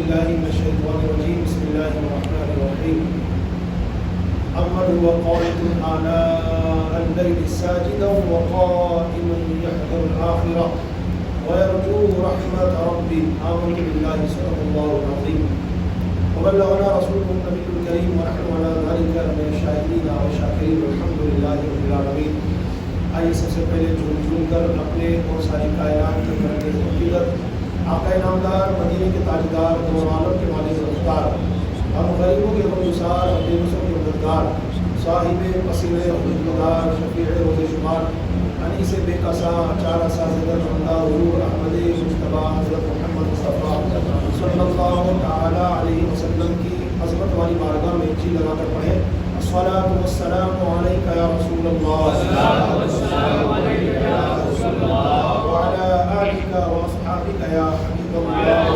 بالله من الشيطان الرجيم بسم الله الرحمن الرحيم أمن هو قانت آناء الليل ساجدا وقائما يحذر الآخرة ويرجو رحمة ربه آمنت بالله صدق الله العظيم وبلغنا رسوله النبي الكريم ونحن على ذلك من الشاهدين والشاكرين والحمد لله رب العالمين. آئیے سب سے پہلے جھوم کر اپنے اور ساری کائنات کے کرنے حقیقت آقا نامدار مدینے کے تاجدار دو عالم کے مالک رفتار ہم غریبوں کے غمگسار ہم بے بسوں کے مددگار صاحب پسینے خدمتگار شفیع روز شمار انیس بے قصا چار سازدر عمدہ حضور احمد مصطفیٰ حضرت محمد مصطفیٰ صلی اللہ تعالی علیہ وسلم کی عظمت والی بارگاہ میں ایک چیز لگا کر پڑھیں الصلاة والسلام علیکہ یا رسول اللہ وعلى آلک واصحابک یا حبیب اللہ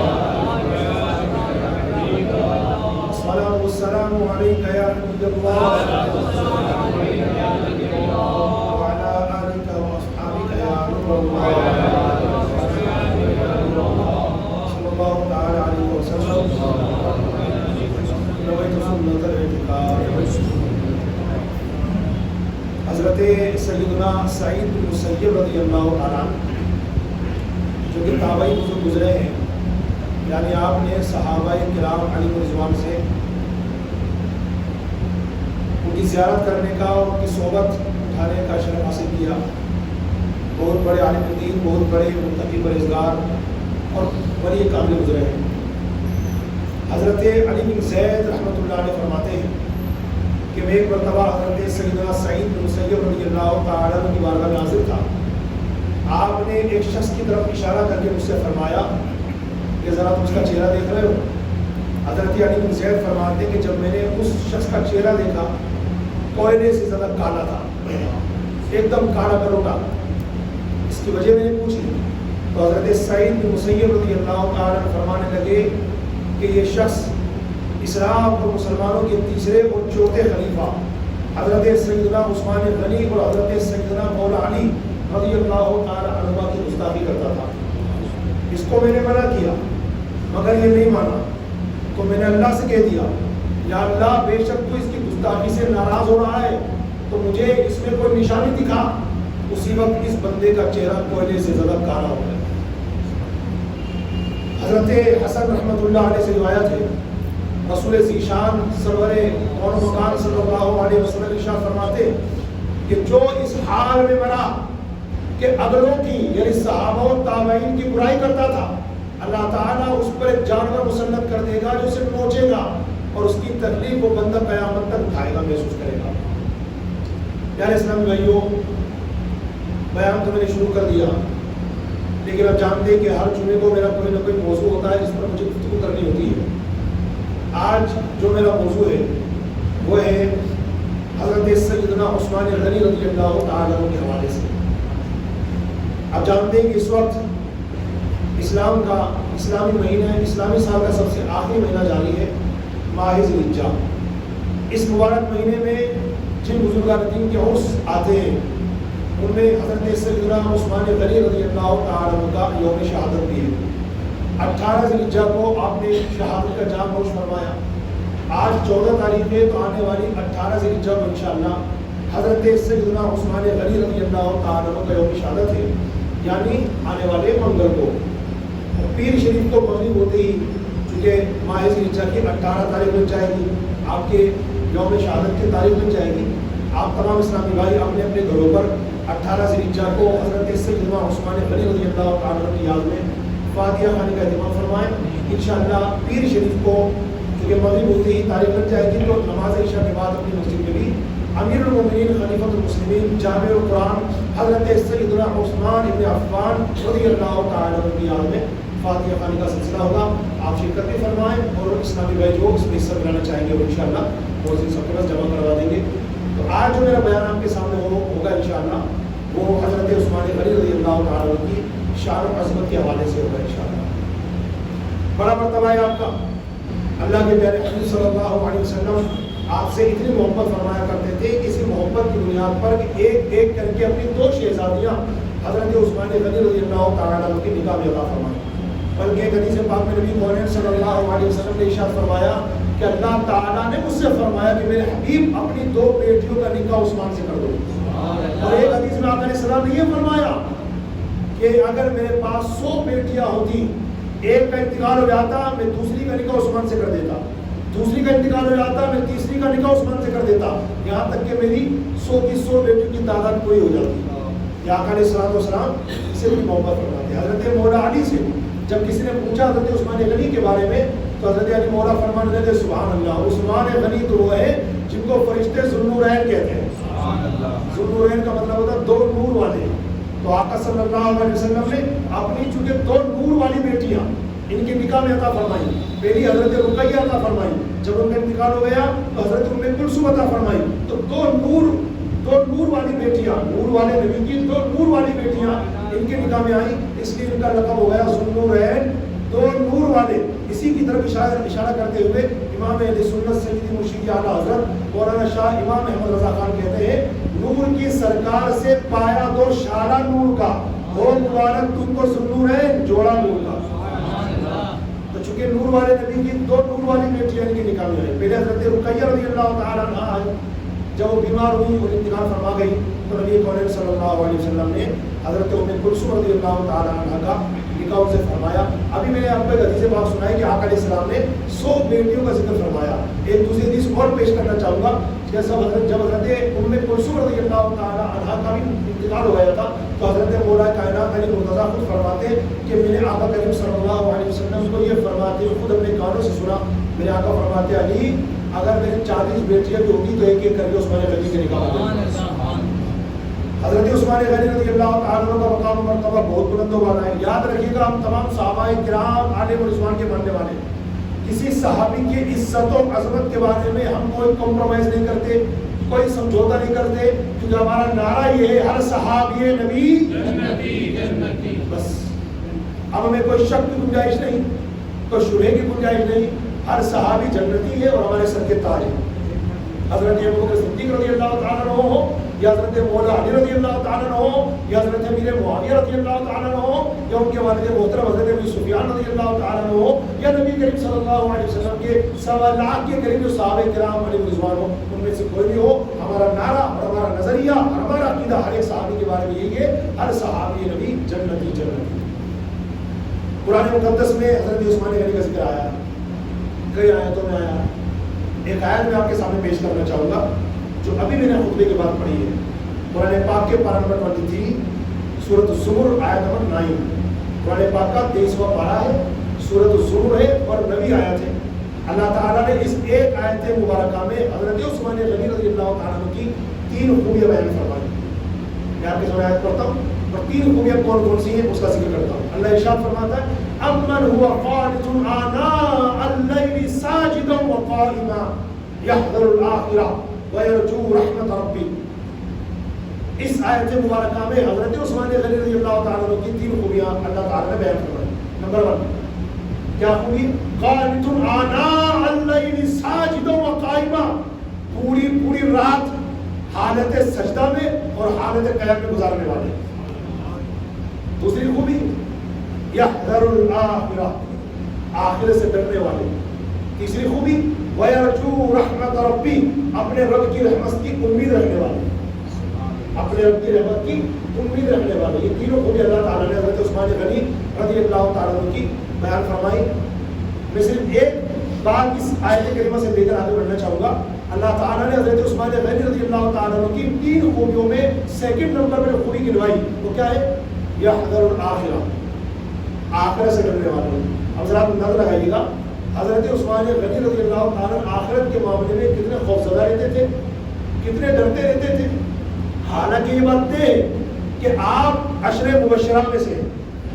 الصلاة والسلام علیکہ یا نبی اللہ وعلى آلک واصحابک یا نور اللہ صلی اللہ تعالی علیہ وسلم نویت سنت الاعتقاد. حضرت سیدنا سعید بن مسیب رضی اللہ عنہ جو کہ تابعی بزرگ گزرے ہیں، یعنی آپ نے صحابہ کرام علیہ رضوان سے ان کی زیارت کرنے کا اور ان کی صحبت اٹھانے کا شرف حاصل کیا. بہت بڑے عالم دین، بہت بڑے متقی پرہیزگار اور ولی کامل گزرے ہیں. حضرت علی بن زید رحمۃ اللہ علیہ فرماتے ہیں کہ میں ایک مرتبہ حضرت سیدنا سعید بن مسیب رضی اللہ تعالیٰ عنہ کی بارگاہ میں حاضر تھا. آپ نے ایک شخص کی طرف اشارہ کر کے مجھ سے فرمایا کہ ذرا تم اس کا چہرہ دیکھ رہے ہو. حضرت علی بن زید فرماتے ہیں کہ جب میں نے اس شخص کا چہرہ دیکھا کوئلے سے زیادہ کالا تھا، ایک دم کالا کروٹا. اس کی وجہ میں نے پوچھی تو حضرت سعید بن مسیب رضی اللہ تعالیٰ عنہ فرمانے لگے کہ یہ شخص اسلام اور مسلمانوں کے تیسرے اور چوتھے خلیفہ حضرت سیدنا عثمان غنی اور حضرت سیدنا مولا علی رضی اللہ تعالی عنہ کی گستاخی کرتا تھا. اس کو میں نے منع کیا مگر یہ نہیں مانا تو میں نے اللہ سے کہہ دیا یا اللہ بے شک تو اس کی گستاخی سے ناراض ہو رہا ہے تو مجھے اس میں کوئی نشانی دکھا. اسی وقت اس بندے کا چہرہ کوئلے سے زیادہ کالا ہو گیا. حضرت حسن رحمۃ اللہ علیہ سے روایت ہے رسول ذیشان سرور اور مکان صلی اللہ علیہ وسلم ارشاد فرماتے کہ جو اس حال میں مرا کہ اگلوں کی یعنی صحابہ و تابعین کی برائی کرتا تھا، اللہ تعالیٰ اس پر ایک جانور مسلط کر دے گا جو اسے نوچے گا اور اس کی تکلیف وہ بندہ قیامت تک اٹھائے گا، محسوس کرے گا. یعنی اسلام بھائیو، بیان تو میں نے شروع کر دیا لیکن اب جانتے ہیں کہ ہر جمعے کو میرا کوئی نہ کوئی موضوع ہوتا ہے جس پر مجھے گفتگو کرنی ہوتی ہے. آج جو میرا موضوع ہے وہ ہے حضرت سیدنا عثمان غنی رضی اللہ تعالیٰ عنہ کے حوالے سے. آپ جانتے ہیں کہ اس وقت اسلام کا اسلامی مہینہ، اسلامی سال کا سب سے آخری مہینہ جاری ہے، ماہ ذی الحجہ. اس مبارک مہینے میں جن بزرگان دین کے عرس آتے ہیں ان میں حضرت سیدنا عثمان غنی رضی اللہ تعالیٰ عنہ کا یوم شہادت بھی ہے. 18 ذی الحجہ کو آپ نے شہادت کا جام نوش فرمایا. آج 14 تاریخ ہے تو آنے والی 18 ذی الحجہ کو انشاءاللہ حضرت سیدنا عثمان غنی رضی اللہ تعالیٰ عنہ کا یوم شہادت ہے، یعنی آنے والے منگل کو. پیر شریف کو مغرب ہوتے ہی چونکہ ماہ ذی الحجہ کی 18 تاریخ بن جائے گی، آپ کے یوم شہادت کی تاریخ بن جائے گی. آپ تمام اسلامی بھائی اپنے اپنے گھروں پر 18 ذی الحجہ کو حضرت سیدنا عثمان غنی رضی اللہ تعالیٰ عنہ کی یاد میں فاتحہ خانی کا اہتمام فرمائیں. انشاءاللہ پیر شریف کو چونکہ مغرب ہوتے ہی تاریخ بن جائے گی تو نماز عشاء کے بعد اپنی مسجد میں بھی امیر المومنین خلیفۃ المسلمین جامع القرآن حضرت سیدنا عثمان ابن عفان رضی اللہ تعالیٰ عنہ کی یاد میں فاتحہ خانی کا سلسلہ ہوگا. آپ شرکت بھی فرمائیں اور اسلامی بھائی جو اس میں حصہ ملانا چاہیں گے وہ انشاءاللہ موزن سب کے پاس جمع کروا دیں گے. تو آج جو میرا بیان آپ کے سامنے ہوگا انشاءاللہ وہ حضرت عثمان غنی رضی اللہ تعالیٰ عنہ کی شان و عظمت کے حوالے سے ہوگا انشاءاللہ. بڑا مرتبہ ہے آپ کا. اللہ کے پیارے حبیب صلی اللہ علیہ وسلم آپ سے اتنی محبت فرمایا کرتے تھے کہ اسی محبت کی بنیاد پر ایک ایک کر کے اپنی 2 شہزادیاں حضرت عثمان غنی رضی اللہ تعالیٰ عنہ کی نکاح میں عطا فرمائیں. بلکہ ایک حدیث پاک میں نبی کونین صلی اللہ علیہ وسلم نے ارشاد فرمایا کہ اللہ تعالیٰ نے مجھ سے فرمایا کہ میرے حبیب اپنی 2 بیٹیوں کا نکاح عثمان سے کر دو. اور ایک حدیث میں آقا علیہ السلام نے یہ فرمایا کہ اگر میرے پاس 100 بیٹیاں ہوتی، ایک کا انتقال ہو جاتا میں دوسری کا نکاح عثمان سے کر دیتا، دوسری کا انتقال ہو جاتا میں تیسری کا نکاح عثمان سے کر دیتا، یہاں تک کہ میری 100 کی 100 بیٹیوں کی تعداد پوری ہو جاتی. یہ آقا علیہ السلام سے بھی محبت فرماتے ہیں. حضرت مولا علی سے جب کسی نے پوچھا حضرت عثمان غنی کے بارے میں تو حضرت علی مولا فرمانے لگے سبحان اللہ، عثمان غنی تو وہ ہے جن کو فرشتے ذوالنورین کہتے ہیں. ذوالنورین کا مطلب ہوتا ہے 2 نور والے. تو آقا صلی اللہ علیہ وسلم نے اپنی چونکہ 2 نور والی بیٹیاں ان کے نکاح میں عطا فرمائی. پہلی حضرت رقیہ عطا فرمائی، جب ان کا انتقال ہو گیا تو حضرت ام کلثوم عطا فرمائی. تو 2 نور والی بیٹیاں، نور والے نبی کی 2 نور والی بیٹیاں ان کے نکاح میں آئی، اس لیے ان کا لقب ہو گیا ذوالنورین، 2 نور والے. اسی کی طرف اشارہ کرتے ہوئے امام اہل سنت سیدی مرشد اعلیٰ حضرت مولانا شاہ امام احمد رضا خان کہتے ہیں نور کی سرکار سے پایا 2 شعلہ نور کا، ہو مبارک تم کو ذوالنورین جوڑا نور کا. تو چونکہ نور والے نبی کی 2 نور والی بیٹیاں ان کے نکاح میں آئی. پہلے حضرت رقیہ رضی اللہ تعالیٰ عنہا آئی، جب وہ بیمار ہوئی اور انتقال فرما گئی تو نبی کریم صلی اللہ علیہ وسلم نے حضرت ام کلثوم رضی اللہ تعالیٰ عنہا کا نکاح ان سے فرمایا. ابھی میں نے آپ کو ایک حدیث پاک سنائی کہ آقا علیہ السلام نے 100 بیٹیوں کا ذکر فرمایا. ایک دوسری حدیث اور پیش کرنا چاہوں گا. جب حضرت ام کلثوم رضی اللہ تعالیٰ عنہا کا بھی انتقال ہو گیا تھا تو حضرت مولا کائنات علی مرتضیٰ خود فرماتے کہ میں نے آقا کریم صلی اللہ علیہ وسلم کو یہ فرماتے خود اپنے کانوں سے سنا. میرے آقا فرماتے علی اگر میری 40 بیٹیاں بھی ہوتی تو ایک ایک کر کے عثمان غنی کے نکاح ہوتے. حضرت عثمان غنی رضی اللہ تعالیٰ عنہ کا مقام و مرتبہ بہت بلند و بالا ہے. یاد رکھیے گا ہم تمام صحابہ کرام عالم عثمان کے ماننے والے، کسی صحابی کی عزت و عظمت کے بارے میں ہم کوئی کمپرومائز نہیں کرتے، کوئی سمجھوتا نہیں کرتے، کیونکہ ہمارا نعرہ یہ ہے ہر صحابی نبی جنتی جنتی. بس اب ہمیں کوئی شک کی گنجائش نہیں، کوئی شبہے کی گنجائش نہیں. ہر صحابی جنتی ہے اور ہمارے سر کے تاج ہے. حضرت ابوبکر صدیق رضی اللہ تعالیٰ عنہ ہو یا حضرت مولا علی رضی اللہ تعالیٰ عنہ ہو یا حضرت امیر معاویہ رضی اللہ تعالیٰ عنہ ہو یا ان کے والد محترم حضرت ابی سفیان رضی اللہ تعالیٰ عنہ ہو یا نبی کریم صلی اللہ علیہ وسلم کے 1.25 لاکھ کے قریب جو صحابہ کرام علیہ رضوان ہو، ان میں سے کوئی بھی ہو، ہمارا نعرہ اور ہمارا نظریہ اور ہمارا عقیدہ ہر ایک صحابی کے بارے میں یہی ہے ہر صحابی نبی جنتی جنتی. قرآن مقدس میں حضرت عثمان غنی کا ذکر آیا، کئی آیتوں میں آیا. ایک آیت میں آپ کے سامنے پیش کرنا چاہوں گا جو ابھی میں نے خطبے کے بعد پڑھی ہے. قرآن پاک کے پارہ نمبر 23 سورۃ الزمر آیت نمبر 9. قرآن پاک کا 23واں پارہ ہے، سورۃ الزمر ہے اور 9ویں آیت ہے. اللہ تعالیٰ نے اس ایک آیت مبارکہ میں حضرت عثمان غنی رضی اللہ تعالیٰ عنہ کی 3 خوبیاں بیان فرمائی. میں آپ کے سامنے آیت پڑھتا ہوں اور 3 خوبیاں کون کون سی ہیں اس کا ذکر کرتا ہوں. اللہ ارشاد فرماتا ہے امن هو قانت آناء الليل ساجدا وقائما يحذر الآخرة ويرجو رحمت ربی. اس آیت مبارکہ میں حضرت عثمان غنی رضی اللہ تعالیٰ عنہ کی 3 خوبیاں اللہ تعالیٰ نے بیان فرمائی. نمبر 1 کیا خوبی؟ قانت آناء الليل ساجدا وقائما، پوری رات حالت سجدہ میں اور حالت قیام میں گزارنے والے. دوسری خوبی یحذر الآخرہ، آخرت سے ڈرنے والے. تیسری خوبی وَيَرْجُو رَحْمَتَ رَبِّ، اپنے رب کی رحمت کی امید رکھنے والے، اپنے رب کی رحمت کی امید رکھنے والے. یہ تینوں خوبی اللہ تعالیٰ نے حضرت عثمان غنی رضی اللہ تعالیٰ عنہ کی بیان فرمائی. میں صرف ایک بات اس آیت کریمہ سے لے کر آگے بڑھنا چاہوں گا. اللہ تعالیٰ نے حضرت عثمان غنی رضی اللہ تعالیٰ عنہ کی 3 خوبیوں میں سیکنڈ نمبر پر خوبی گنوائی. وہ کیا ہے؟ یحذر الآخرہ، آخرت سے ڈرنے والے. اب ذرا نظر لگائیے گا حضرت عثمان غنی رضی اللہ تعالیٰ آخرت کے معاملے میں کتنے خوفزدہ رہتے تھے، کتنے ڈرتے رہتے تھے. حالانکہ یہ بات ہے کہ آپ عشر مبشرہ میں سے،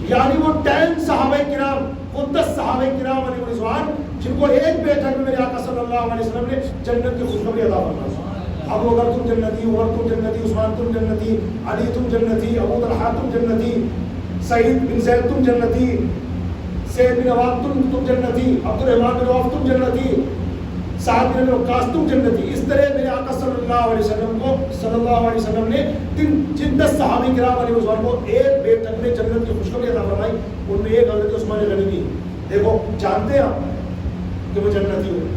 یعنی وہ 10 صحابہ کرام، وہ 10 صحابہ کرام علیہ رضوان جن کو ایک بیٹھک میں میرے آقا صلی اللہ علیہ وسلم نے جنت کی خوشخبری عطا فرمائی. ابو بکر تم جنتی، عمر تم جنتی، عثمان تم جنتی، علی تم جنتی، ابو طلحہ تم جنتی، سعید بن زید تم جنتی، سعید بن عوام تم جنتی، عبد الرحمن بن عوف تم جنتی، سعد بن وقاص تم جنتی. اس طرح میرے آقا صلی اللہ علیہ وسلم نے جن 10 صحابہ کرام علیہ رضوان کو ایک بیٹھک میں جنت کی خوشخبری عطا فرمائی. ان میں ایک حضرت عثمان غنی کی. دیکھو جانتے ہیں آپ کہ میں جنتی ہوں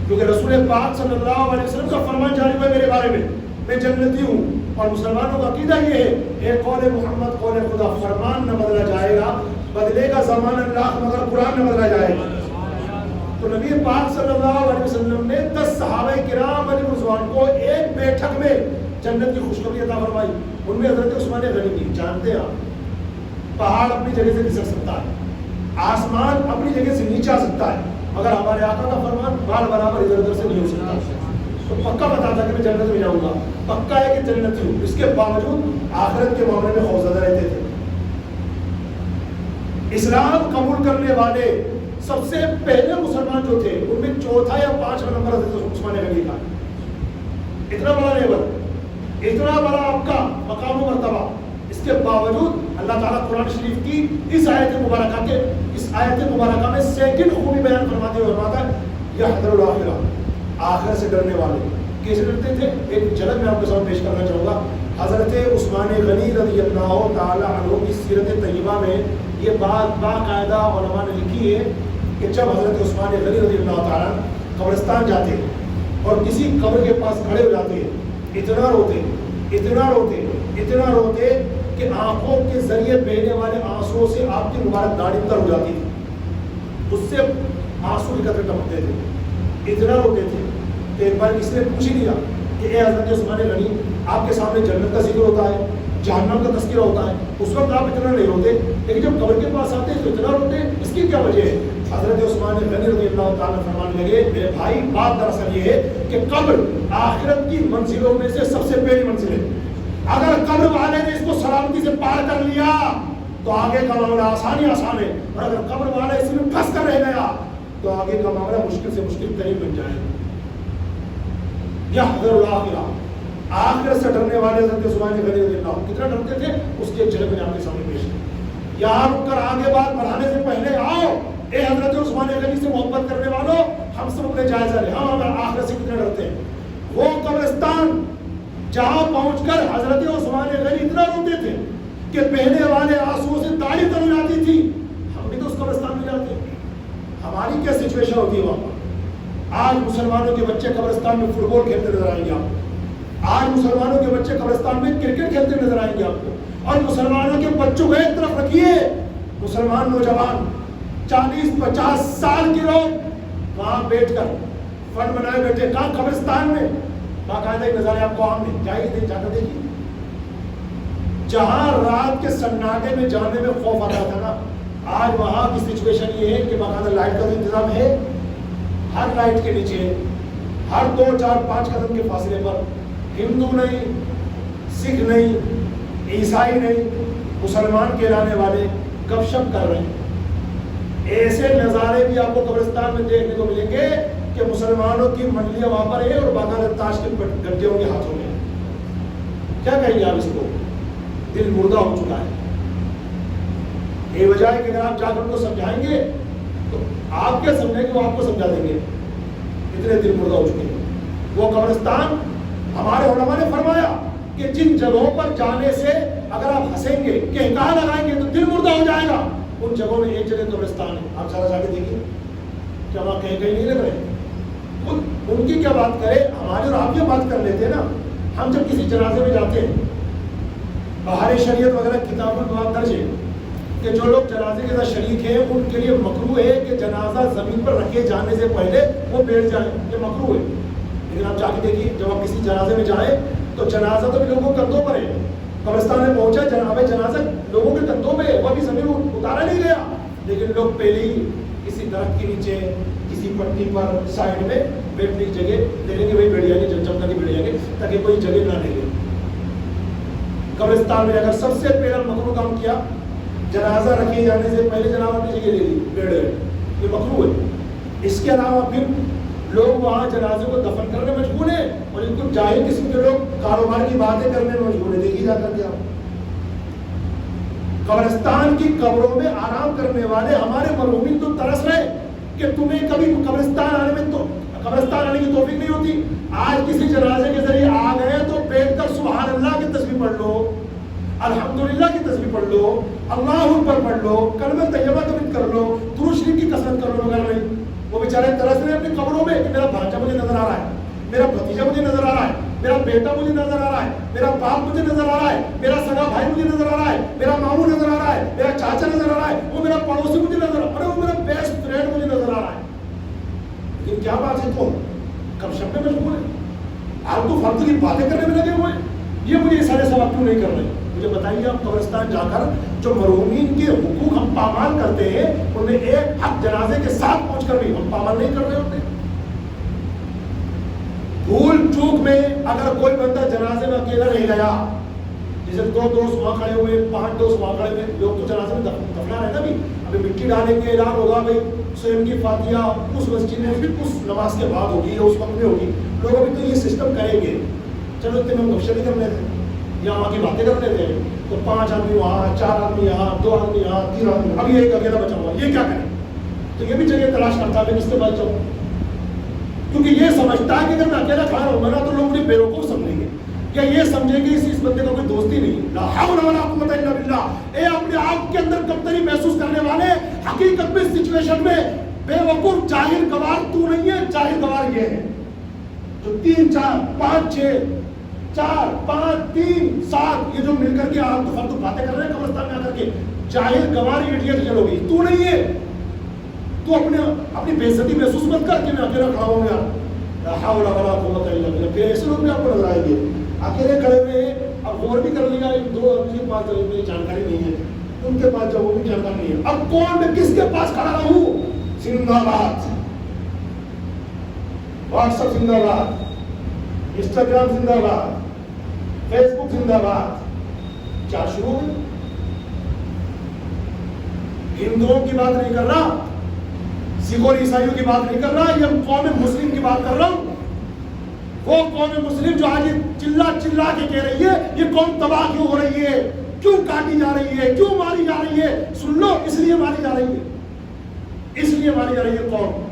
کیونکہ رسول پاک صلی اللہ علیہ وسلم کا فرمان جاری ہوا میرے بارے میں جنتی ہوں. اور مسلمانوں کا عقیدہ یہ ہے ایک قول محمد قول خدا، فرمان نہ بدلا جائے گا، بدلے گا زمان اللہ مگر قرآن نہ بدلا جائے گا. تو نبی پاک صلی اللہ علیہ وسلم نے 10 صحابہ کرام علی رضوان کو ایک بیٹھک میں جنت کی خوشخبری عطا فرمائی. ان میں حضرت عثمان غنی کی. جانتے ہیں آپ پہاڑ اپنی جگہ سے کھسک سکتا ہے، آسمان اپنی جگہ سے نیچے آ سکتا ہے، مگر ہمارے آقا کا فرمان بال برابر ادھر ادھر سے نہیں ہو سکتا. تو پکا بتا تھا کہ میں جنت میں جاؤں گا، پکا ہے کہ جنت ہوں. اس کے باوجود آخرت کے معاملے میں خوفزدہ رہتے تھے. اسلام قبول کرنے والے سب سے پہلے مسلمان جو تھے ان میں چوتھا یا 5واں نمبر حضرت عثمان غنی کا. اتنا بڑا لیول، اتنا بڑا آپ کا مقام و مرتبہ. اس کے باوجود اللہ تعالیٰ قرآن شریف کی اس آیت مبارکہ میں سیکنڈ خوبی بیان فرماتے ہوئے فرماتا ہے یحذر الاخرہ، آخرت سے ڈرنے والے. کیسے ڈرتے تھے؟ ایک جھلک میں آپ کے سامنے پیش کرنا چاہوں گا. حضرت عثمان غنی رضی اللہ تعالی عنہ کی سیرت طیبہ میں یہ بات باقاعدہ علماء نے لکھی ہے کہ جب حضرت عثمان غنی رضی اللہ تعالیٰ قبرستان جاتے اور کسی قبر کے پاس کھڑے ہو جاتے، اتنا روتے اتنا روتے اتنا روتے کہ آنکھوں کے ذریعے بہنے والے آنسوؤں سے آپ کی مبارک داڑھی اتر ہو جاتی تھی، اس سے آنسو کی قطرے ٹپکتے تھے، اتنا روتے تھے. تو ایک بار کسی نے پوچھ لیا کہ اے حضرت عثمان غنی، آپ کے سامنے جنت کا ذکر ہوتا ہے، جہنم کا تذکرہ ہوتا ہے، اس وقت آپ اتنا نہیں روتے، لیکن جب قبر کے پاس آتے ہیں تو اتنا روتے، اس کی کیا وجہ ہے؟ حضرت عثمان غنی رضی اللہ تعالیٰ فرمانے لگے میرے بھائی بات دراصل یہ ہے کہ قبر آخرت کی منزلوں میں سے سب سے پہلی منزل ہے. اگر قبر والے نے اس کو سلامتی سے پار کر لیا تو آگے کا معاملہ آسان ہے، اور اگر قبر والا اس میں پھنس کر رہ گیا تو آگے کا معاملہ مشکل سے مشکل ترین بن جائے گا. یحذر الاخرہ، آخرت سے ڈرنے والے حضرت عثمان غنی رضی اللہ کتنا ڈرتے تھے اس کے جھلک میں آپ کے سامنے پیش ہے. یہاں رک کر آگے بات بڑھانے سے پہلے آؤ اے حضرت عثمان غنی سے محبت کرنے والوں، ہم سب اپنے جائزہ لیں. ہم اگر آخرت سے کتنے ڈرتے ہیں. وہ قبرستان جہاں پہنچ کر حضرت عثمان غنی اتنا روتے تھے کہ بہنے والے آنسوؤں سے داڑھی تر ہو جاتی تھی. ہم بھی تو اس قبرستان میں جاتے ہیں، ہماری کیا سچویشن ہوتی ہے وہاں پر. آج مسلمانوں کے بچے قبرستان میں فٹ بال کھیلتے نظر آئیں گے آپ کو، آج مسلمانوں کے بچے قبرستان میں کرکٹ کھیلتے نظر آئیں گے آپ کو. اور مسلمانوں کے بچوں کو ایک طرف رکھیے، مسلمان نوجوان 40-50 سال کے لوگ وہاں بیٹھ کر فنڈ بنائے بیٹھے. کہاں؟ قبرستان میں. باقاعدہ ایک نظارے آپ کو عام میں جائیے جا کر دیکھیے. جہاں رات کے سناٹے میں جانے میں خوف آتا تھا نا، آج وہاں کی سچویشن یہ ہے کہ باقاعدہ لائٹ کا انتظام ہے. ہر لائٹ کے نیچے ہر 2-4-5 قدم کے فاصلے پر ہندو نہیں، سکھ نہیں، عیسائی نہیں، مسلمان کہلانے والے گپ شپ کر رہے ہیں. ایسے نظارے بھی آپ کو قبرستان میں دیکھنے کو ملیں گے کہ مسلمانوں کی منڈلیاں وہاں پر ہے اور باقاعدہ تاش کے گڈے ان کے ہاتھوں میں. کیا کہیں گے آپ اس کو؟ دل مردہ ہو چکا ہے. یہ وجہ ہے کہ اگر آپ جا کر ان کو سمجھائیں گے تو آپ کیا سمجھیں گے، وہ آپ کو سمجھا دیں گے. اتنے دل مردہ ہو چکے ہیں. وہ قبرستان ہمارے علماء نے فرمایا کہ جن جگہوں پر جانے سے اگر آپ ہنسیں گے کہ کہاں لگائیں گے تو دل مردہ ہو جائے گا، ان جگہوں میں ایک جگہ قبرستان ہے. آپ سارا جا کے دیکھیے کیا وہاں کہیں نہیں لگ رہے. ان کی کیا بات کرے، ہماری اور آپ کی بات کر لیتے ہیں نا. ہم جب کسی جنازے میں جاتے ہیں، بہار شریعت وغیرہ کتابوں میں بات درج ہے کہ جو لوگ جنازے کے ساتھ شریک ہیں ان کے لیے مکروہ ہے کہ جنازہ زمین پر رکھے جانے سے پہلے وہ بیٹھ جائیں. یہ مکروہ ہے. لیکن آپ جا کے دیکھیے جب آپ کسی جنازے میں جائیں تو جنازہ تو بھی لوگوں کے کندھوں پر ہے. قبرستان میں پہنچا جنازہ لوگوں کے کندھوں پہ ہے، وہ ابھی زمین اتارا نہیں گیا، لیکن لوگ پہلے ہی کسی درخت کے نیچے کسی پٹی پر سائڈ میں بیٹھنے کی جگہ لے لیں گے. وہی بیٹھ جائیں گے، چمکا کے بیٹھ جائیں گے تاکہ کوئی جگہ نہ لے لے. قبرستان میں اگر سب سے پہلا مکروہ کام کیا، جنازہ رکھے جانے سے پہلے جناب اپنی جگہ لے لی بیٹھ گئے، یہ مکروہ ہے. اس کے علاوہ پھر لوگ وہاں جنازے کو دفن کرنے میں مجبور ہیں اور ان کو جاہل قسم کے لوگ کاروبار کی باتیں کرنے میں مجبور ہیں. دیکھی جا کر کے قبرستان کی قبروں میں آرام کرنے والے ہمارے مرحومین تو ترس رہے کہ تمہیں کبھی قبرستان آنے کی توفیق نہیں ہوتی. آج کسی جنازے کے ذریعے آ گئے تو بیٹھ کر سبحان اللہ کی تسبیح پڑھ لو، الحمدللہ کی تسبیح پڑھ لو، اللہ اکبر پڑھ لو، کلمہ طیبہ کر لو، درود شریف کی کثرت کر لو، مگر نہیں. وہ بیچارے ترس رہے اپنی قبروں میں کہ میرا بھانجا مجھے نظر آ رہا ہے، میرا بھتیجا مجھے نظر آ رہا ہے، میرا بیٹا مجھے نظر آ رہا ہے، میرا باپ مجھے نظر آ رہا ہے، میرا سگا بھائی مجھے نظر آ رہا ہے، میرا ماموں نظر آ رہا ہے، میرا چاچا نظر آ رہا ہے، وہ میرا پڑوسی مجھے نظر آ رہا ہے، وہ میرا بیسٹ فرینڈ مجھے نظر آ رہا ہے. لیکن کیا بات ہے، تم کب شب میں مشغول ہے؟ آپ تو فالتو کی باتیں کرنے میں لگے ہوئے ہیں. یہ مجھے یہ سارے سوال کیوں نہیں کر رہے؟ مجھے بتائیے آپ قبرستان جا کر جو مرحومین کے حقوق ہم پامال کرتے ہیں ان میں ایک حق جنازے کے ساتھ پہنچ کر بھی ہم پامال نہیں کر رہے ہوتے. بھول چوک میں اگر کوئی بندہ جنازے میں اکیلا رہ گیا، جیسے 2 دوست وہاں کھڑے ہوئے، 5 دوست وہاں کھڑے ہوئے، لوگ تو جنازے میں دفنا رہے نا، بھی ابھی مٹی ڈالیں گے، اعلان ہوگا بھائی سوئم کی فاتحہ اس مسجد میں بھی اس نماز کے بعد ہوگی یا اس وقت میں ہوگی. لوگ ابھی تو یہ سسٹم کریں گے. چلو اتنے میں گپشپ کر لیتے ہیں یا وہاں کی باتیں کر لیتے ہیں، تو 5 آدمی وہاں، 4 آدمی یہاں، 2 آدمی یہاں، 3 آدمی، اب یہ ایک اکیلا بچا ہوا، یہ کیا کرے؟ تو یہ بھی جگہ تلاش کرتا ہے کس کے پاس جاؤں، کیونکہ یہ سمجھتا ہے کہ اگر میں اکیلا کھڑا رہوں گا نا تو لوگ مجھے بیوقوف سمجھیں گے، یا یہ سمجھیں گے اس بندے کا کوئی دوستی نہیں. لا حول ولا قوت الا باللہ. اے اپنے آپ کے اندر کمتری محسوس کرنے والے، حقیقت میں سچویشن میں بے وقوف جاہل گوار تو نہیں ہے، جاہل گوار یہ ہے جو 3 4 5 6 4 5 3 7 یہ جو مل کر کے آپ تو فالتو باتیں کر رہے ہیں قبرستان میں آ کر کے. جاہل گوار ایڈیٹ چلو گی تو نہیں ہے. تو اپنی بے عزتی محسوس مت کر کے میں اکیلا کھڑا ہوں گا. لا حول ولا قوت الا باللہ. پھر ایسے لوگ بھی آپ کو نظر آئیں گے اکیلے کھڑے ہوئے ہیں. اب غور بھی کر لیا 2 آدمی کے پاس جانکاری نہیں ہے، ان کے پاس جب وہ بھی جانکاری نہیں ہے. اب کون میں کس کے پاس کھڑا رہوں؟ زندہ باد واٹس ایپ زندہ باد، انسٹاگرام زندہ باد، فیس بک زندہ باد. کیا شروع ہے؟ ہندوؤں کی بات نہیں کر رہا، سکھ اور عیسائیوں کی بات نہیں کر رہا، یہ قوم مسلم کی بات کر رہا ہوں. وہ قوم مسلم جو آج چلا چلا کے کہہ رہی ہے یہ قوم تباہ کیوں ہو رہی ہے، کیوں کاٹی جا رہی ہے، کیوں ماری جا رہی ہے. سن لو، اس لیے ماری جا رہی ہے، اس لیے ماری جا رہی ہے قوم.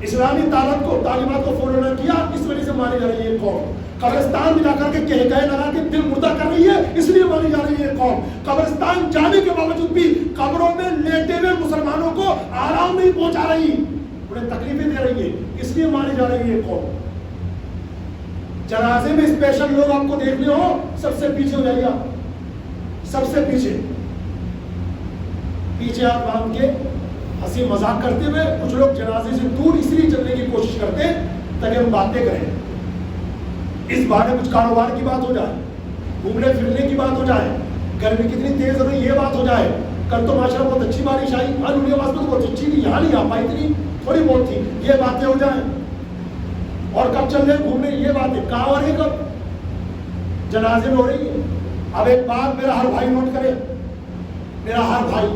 اسلامی تعلیمات کو فالو نہ کیا، اس وجہ سے ماری جا رہی ہے قوم. قبرستان میں جا کر کے کہہ لگا کے دل مردہ کر رہی ہے، اس لیے ماری جا رہی ہے قوم. قبرستان جانے کے باوجود بھی قبروں میں لیٹے ہوئے مسلمانوں کو آرام نہیں پہنچا رہی، انہیں تکلیفیں دے رہی ہے، اس لیے ماری جا رہی ہے قوم. جنازے میں اسپیشل لوگ آپ کو دیکھنے ہو، سب سے پیچھے ہو جائیے آپ، سب سے پیچھے آپ باندھ کے ہنسی مذاق کرتے ہوئے. کچھ لوگ جنازے سے دور اس لیے چلنے کی کوشش کرتے ہیں تاکہ ہم باتیں کریں، اس بارے کچھ کاروبار کی بات ہو جائے، گھومنے پھرنے کی بات ہو جائے، گرمی کتنی تیز ہو رہی یہ بات ہو جائے. کل تو ماشاءاللہ بہت اچھی بارش آئی، آج انڈیا میں تو بہت اچھی تھی، یہاں نہیں آ پائی تھی، تھوڑی بہت تھی، یہ باتیں ہو جائیں. اور کب چل رہے گھومنے یہ باتیں کہاں ہو رہی، کب جنازے میں ہو رہی ہے. اب ایک بات میرا ہر بھائی نوٹ کرے، میرا ہر بھائی،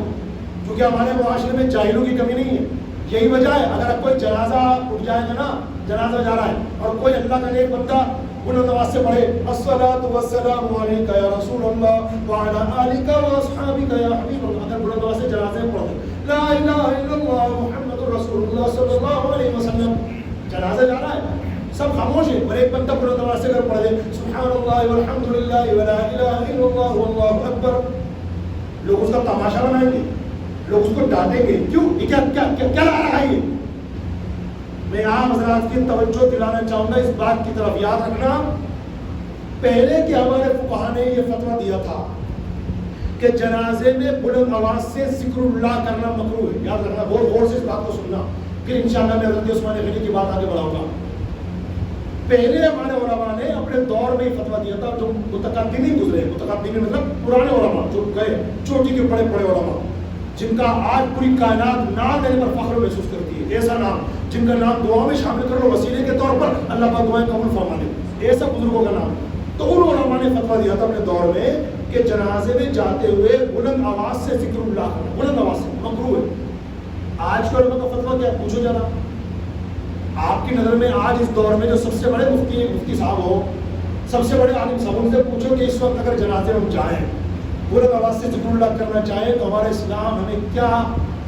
کیونکہ ہمارے معاشرے میں جاہلوں کی کمی نہیں ہے. یہی وجہ ہے اگر کوئی جنازہ اٹھ جائے گا نا، جنازہ جا رہا ہے اور کوئی اللہ کا نیک بندہ بلند آواز سے پڑھے الصلاۃ والسلام علیک یا رسول اللہ وعلی آلک واصحابک یا حبیب اللہ، اگر بلند آواز سے جنازے میں پڑھ دے لا الہ الا اللہ محمد رسول اللہ صلی اللہ علیہ وسلم، جنازہ جا رہا ہے سب خاموش ہیں، اور ایک بندہ بلند آواز سے اگر پڑھ دے سبحان اللہ والحمد للہ ولا الہ الا اللہ واللہ اکبر، لوگ اس کا تماشا بنائیں گے، لوگ اس کو ڈانٹیں گے. کیوں؟ کیا لا رہا ہے یہ؟ میں عام حضرات کی توجہ دلانا چاہوں گا اس بات کی طرف. یاد رکھنا پہلے کے ہمارے فقہا نے یہ فتویٰ دیا تھا کہ جنازے میں بلند آواز سے ذکر اللہ کرنا مکروہ ہے. یاد رکھنا، بہت غور سے اس بات کو سننا، پھر انشاءاللہ میں حضرت عثمان غنی کی بات آگے بڑھاؤں گا. پہلے ہمارے علماء نے اپنے دور میں فتویٰ دیا تھا، جو متقدمین گزرے، متقدمین مطلب پرانے علماء جو گئے، چوٹی کے بڑے بڑے علماء جن کا آج پوری کائنات نام لینے پر فخر محسوس کرتی ہے، ایسا نام جن کا نام دعا میں شامل کر لو وسیلے کے طور پر، اللہ پاک دعائیں قبول فرما لے، ایسا بزرگوں کا نام. تو ان علماء نے فتویٰ دیا تھا اپنے دور میں کہ جنازے میں جاتے ہوئے بلند آواز سے ذکر اللہ کرنا، بلند آواز سے مکروہ ہے. آج کے علماء کا فتویٰ کیا؟ پوچھو ذرا، آپ کی نظر میں آج اس دور میں جو سب سے بڑے مفتی صاحب ہو، سب سے بڑے عالم صاحب، ان سے پوچھو کہ اس وقت اگر جنازے میں ہم جائیں، بلند آواز سے ذکر اللہ کرنا چاہیں تو ہمارا اسلام ہمیں کیا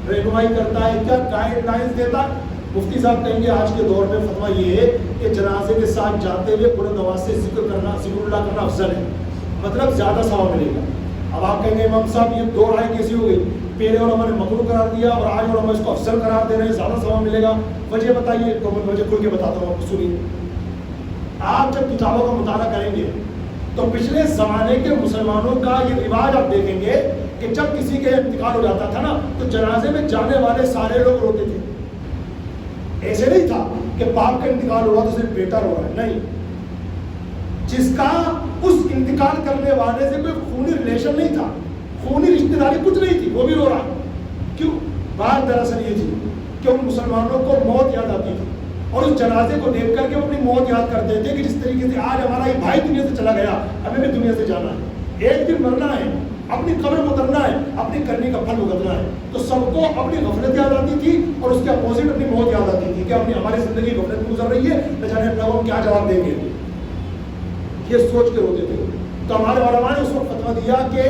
رہنمائی کرتا ہے، کیا گائیڈ لائنز دیتا ہے؟ مفتی صاحب کہیں گے آج کے دور میں فتویٰ یہ ہے کہ جنازے کے ساتھ جاتے ہوئے بلند آواز سے ذکر اللہ کرنا افضل ہے، مطلب زیادہ ثواب ملے گا. اب آپ کہیں گے امام صاحب یہ دو رائے کیسی ہو گئی؟ پہلے علماء نے مکروہ قرار دیا اور آج علماء اس کو افضل قرار دے رہے ہیں، زیادہ ثواب ملے گا، وجہ بتائیے؟ تو میں وجہ کھل کے بتاتا ہوں، آپ کو سنیے۔ آپ جب کتابوں کا مطالعہ کریں گے تو پچھلے زمانے کے مسلمانوں کا یہ رواج آپ دیکھیں گے کہ جب کسی کے انتقال ہو جاتا تھا نا تو جنازے میں جانے والے سارے لوگ روتے تھے۔ ایسے نہیں تھا کہ باپ کا انتقال ہوا تو صرف بیٹا رو رہا ہے، نہیں، جس کا اس انتقال کرنے والے سے کوئی خونی ریلیشن نہیں تھا، خونی رشتہ داری کچھ نہیں تھی، وہ بھی رو رہا۔ کیوں؟ بات دراصل یہ تھی کہ ان مسلمانوں کو موت یاد آتی تھی اور اس جنازے کو دیکھ کر کے وہ اپنی موت یاد کرتے تھے کہ جس طریقے سے آج ہمارا یہ بھائی دنیا سے چلا گیا، ہمیں بھی دنیا سے جانا ہے، ایک دن مرنا ہے، اپنی قبر میں اترنا ہے، اپنی کرنی کا پھل بھگتنا ہے۔ تو سب کو اپنی غفلت یاد آتی تھی اور اس کے اپوزٹ اپنی موت یاد آتی تھی کہ اپنی ہماری زندگی غفلت میں گزر رہی ہے، نہ جانے اللہ کو کیا جواب دیں گے، یہ سوچ کے ہوتے تھے۔ تو ہمارے علماء نے اس وقت فتویٰ دیا کہ